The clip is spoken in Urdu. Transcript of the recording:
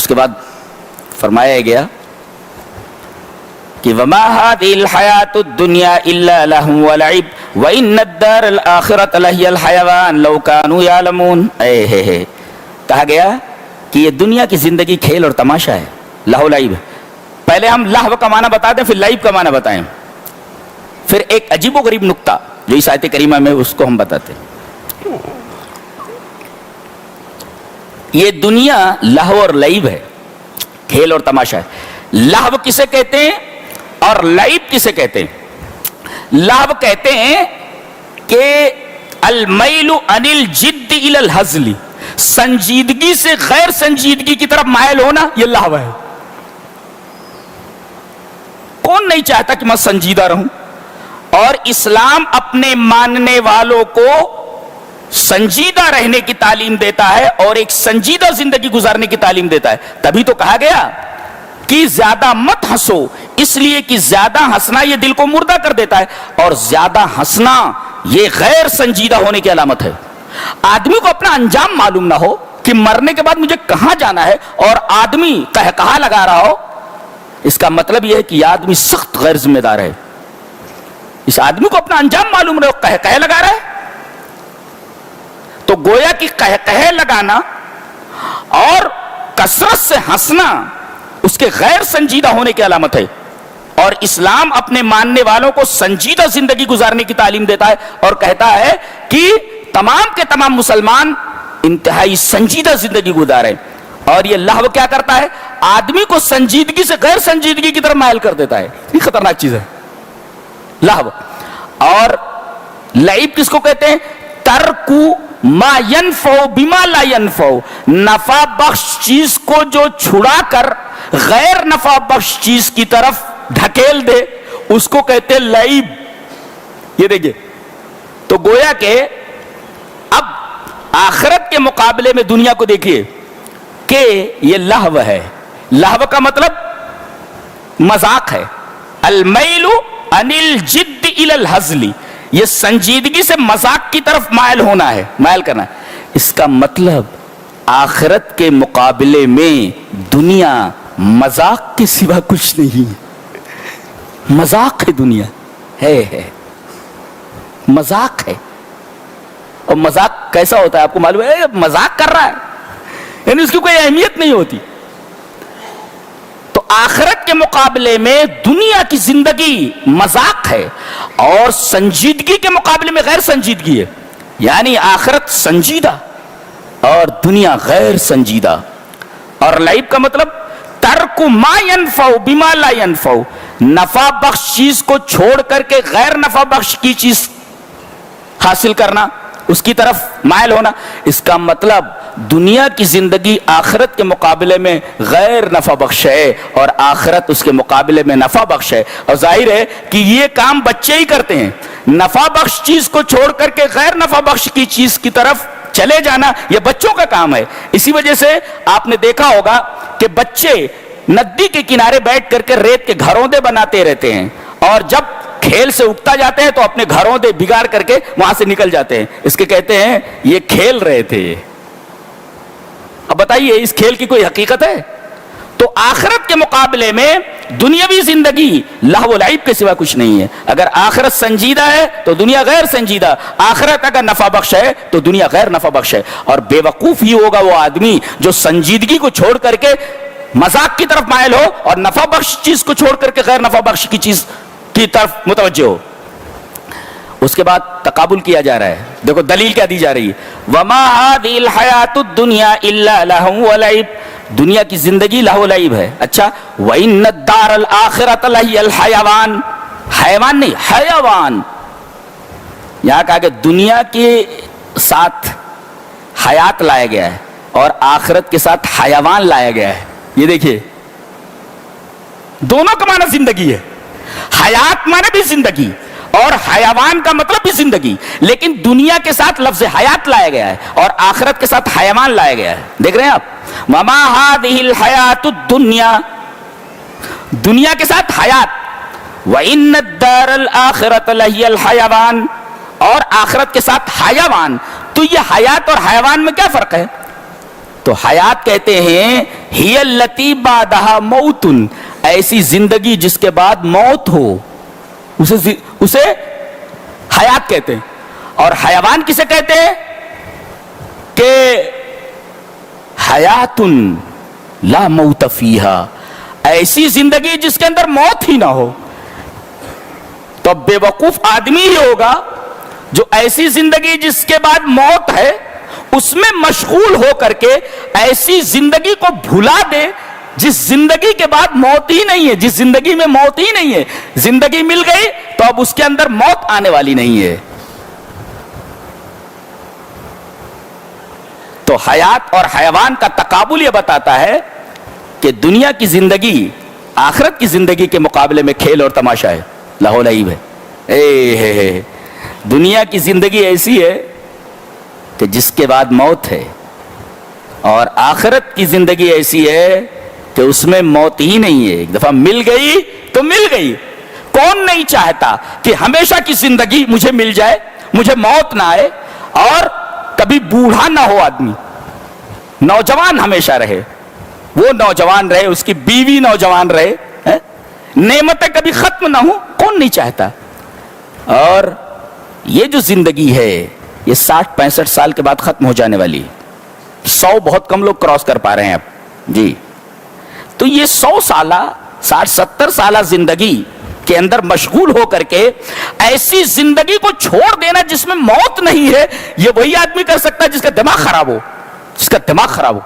کے بعد فرمایا گیا کہ وما هذه الحیات الدنیا الا لہو ولعب وان الدار الاخرۃ لہی الحیوان لو کانوا یعلمون. کہا گیا کہ یہ دنیا کی زندگی کھیل اور تماشا ہے, لہو لعب. پہلے ہم لہو کا معنی بتا دیں, پھر لعب کا معنی بتائیں, پھر ایک عجیب و غریب نکتہ جو اس آیت کریمہ میں اس کو ہم بتاتے ہیں. یہ دنیا لہو اور لعب ہے, کھیل اور تماشا ہے. لہو کسے کہتے ہیں اور لعب کسے کہتے ہیں؟ لہو کہتے ہیں کہ المیل عن الجد الی الہزل, سنجیدگی سے غیر سنجیدگی کی طرف مائل ہونا, یہ لہو ہے. کون نہیں چاہتا کہ میں سنجیدہ رہوں؟ اور اسلام اپنے ماننے والوں کو سنجیدہ رہنے کی تعلیم دیتا ہے اور ایک سنجیدہ زندگی گزارنے کی تعلیم دیتا ہے. تبھی تو کہا گیا کہ زیادہ مت ہنسو, اس لیے کہ زیادہ ہنسنا یہ دل کو مردہ کر دیتا ہے, اور زیادہ ہنسنا یہ غیر سنجیدہ ہونے کی علامت ہے. آدمی کو اپنا انجام معلوم نہ ہو کہ مرنے کے بعد مجھے کہاں جانا ہے, اور آدمی کہا لگا رہا ہو, اس کا مطلب یہ ہے کہ یہ آدمی سخت غیر ذمہ دار ہے. اس آدمی کو اپنا انجام معلوم نہ ہو, کہہ لگا رہا ہے. تو گویا کہ کہہ لگانا اور کثرت سے ہنسنا اس کے غیر سنجیدہ ہونے کی علامت ہے. اور اسلام اپنے ماننے والوں کو سنجیدہ زندگی گزارنے کی تعلیم دیتا ہے اور کہتا ہے کہ تمام کے تمام مسلمان انتہائی سنجیدہ زندگی گزاریں. اور یہ لہو کیا کرتا ہے؟ آدمی کو سنجیدگی سے غیر سنجیدگی کی طرف مائل کر دیتا ہے. یہ خطرناک چیز ہے لہو. اور لعب کس کو کہتے ہیں؟ ترکو ما ینفع بما لا ینفع, نفع بخش چیز کو جو چھڑا کر غیر نفع بخش چیز کی طرف ڈھکیل دے, اس کو کہتے ہیں لعب. یہ دیکھیے, تو گویا کہ اب آخرت کے مقابلے میں دنیا کو دیکھیے کہ یہ لہو ہے. لہو کا مطلب مذاق ہے. المیل عن الجد الی الہزل, یہ سنجیدگی سے مذاق کی طرف مائل ہونا ہے, مائل کرنا ہے. اس کا مطلب آخرت کے مقابلے میں دنیا مذاق کے سوا کچھ نہیں. مذاق ہے دنیا, ہے مذاق ہے. اور مذاق کیسا ہوتا ہے آپ کو معلوم ہے؟ مذاق کر رہا ہے, یعنی اس کی کوئی اہمیت نہیں ہوتی. تو آخرت کے مقابلے میں دنیا کی زندگی مذاق ہے, اور سنجیدگی کے مقابلے میں غیر سنجیدگی ہے. یعنی آخرت سنجیدہ اور دنیا غیر سنجیدہ. اور لعب کا مطلب ترک ما ینفع بما لا ینفع, نفع بخش چیز کو چھوڑ کر کے غیر نفع بخش کی چیز حاصل کرنا, اس کی طرف مائل ہونا. اس کا مطلب دنیا کی زندگی آخرت کے مقابلے میں غیر نفع بخش ہے اور آخرت اس کے مقابلے میں نفع بخش ہے. اور ظاہر ہے کہ یہ کام بچے ہی کرتے ہیں, نفع بخش چیز کو چھوڑ کر کے غیر نفع بخش کی چیز کی طرف چلے جانا یہ بچوں کا کام ہے. اسی وجہ سے آپ نے دیکھا ہوگا کہ بچے ندی کے کنارے بیٹھ کر کے ریت کے گھروندے بناتے رہتے ہیں, اور جب کھیل سے اگتا جاتے ہیں تو اپنے گھروندے بگاڑ کر کے وہاں سے نکل جاتے ہیں. اس کے کہتے ہیں یہ کھیل رہے تھے. اب بتائیے اس کھیل کی کوئی حقیقت ہے؟ تو آخرت کے مقابلے میں دنیاوی زندگی لہو و لعب کے سوا کچھ نہیں ہے. اگر آخرت سنجیدہ ہے تو دنیا غیر سنجیدہ, آخرت اگر نفع بخش ہے تو دنیا غیر نفع بخش ہے. اور بے وقوف ہی ہوگا وہ آدمی جو سنجیدگی کو چھوڑ کر کے مذاق کی طرف مائل ہو اور نفع بخش چیز کو چھوڑ کر کے غیر نفع بخش کی چیز کی طرف متوجہ ہو. اس کے بعد تقابل کیا جا رہا ہے. دیکھو دلیل کیا دی جا رہی ہے, وما هذه الحیات الدنیا الا لہو ولعب, دنیا کی زندگی لہو لعب ہے. اچھا, وان الدار الاخرۃ لہی الحیوان, حیوان نہیں حیوان. یہاں کہا کہ دنیا کے ساتھ حیات لایا گیا ہے اور آخرت کے ساتھ حیوان لایا گیا ہے. یہ دیکھیے دونوں کا معنی زندگی ہے. حیات معنی بھی زندگی اور حیوان کا مطلب بھی زندگی, لیکن دنیا کے ساتھ لفظ حیات لایا گیا ہے اور آخرت کے ساتھ حیوان لایا گیا ہے. دیکھ رہے ہیں آپ, وما هذه الحیات الدنیا, دنیا کے ساتھ حیات, وان الدار الاخرۃ لہی الحیوان, اور آخرت کے ساتھ حیوان. تو یہ حیات اور حیوان میں کیا فرق ہے؟ تو حیات کہتے ہیں ہی التی بعدہا موتن، ایسی زندگی جس کے بعد موت ہو، اسے حیات کہتے ہیں. اور حیوان کسے کہتے ہیں؟ کہ حیاتن لا موت فیہا، ایسی زندگی جس کے اندر موت ہی نہ ہو. تو بے وقوف آدمی ہی ہوگا جو ایسی زندگی جس کے بعد موت ہے اس میں مشغول ہو کر کے ایسی زندگی کو بھلا دے جس زندگی کے بعد موت ہی نہیں ہے، جس زندگی میں موت ہی نہیں ہے. زندگی مل گئی تو اب اس کے اندر موت آنے والی نہیں ہے. تو حیات اور حیوان کا تقابل یہ بتاتا ہے کہ دنیا کی زندگی آخرت کی زندگی کے مقابلے میں کھیل اور تماشا ہے، لہو لعب ہے. دنیا کی زندگی ایسی ہے کہ جس کے بعد موت ہے، اور آخرت کی زندگی ایسی ہے کہ اس میں موت ہی نہیں ہے. ایک دفعہ مل گئی تو مل گئی. کون نہیں چاہتا کہ ہمیشہ کی زندگی مجھے مل جائے، مجھے موت نہ آئے، اور کبھی بوڑھا نہ ہو آدمی، نوجوان ہمیشہ رہے، وہ نوجوان رہے، اس کی بیوی نوجوان رہے، نعمتیں کبھی ختم نہ ہوں. کون نہیں چاہتا؟ اور یہ جو زندگی ہے یہ 60-65 سال کے بعد ختم ہو جانے والی. 100 بہت کم لوگ کراس کر پا رہے ہیں اب جی. تو یہ 100 سالہ 60-70 سالہ زندگی کے اندر مشغول ہو کر کے ایسی زندگی کو چھوڑ دینا جس میں موت نہیں ہے، یہ وہی آدمی کر سکتا ہے جس کا دماغ خراب ہو، جس کا دماغ خراب ہو.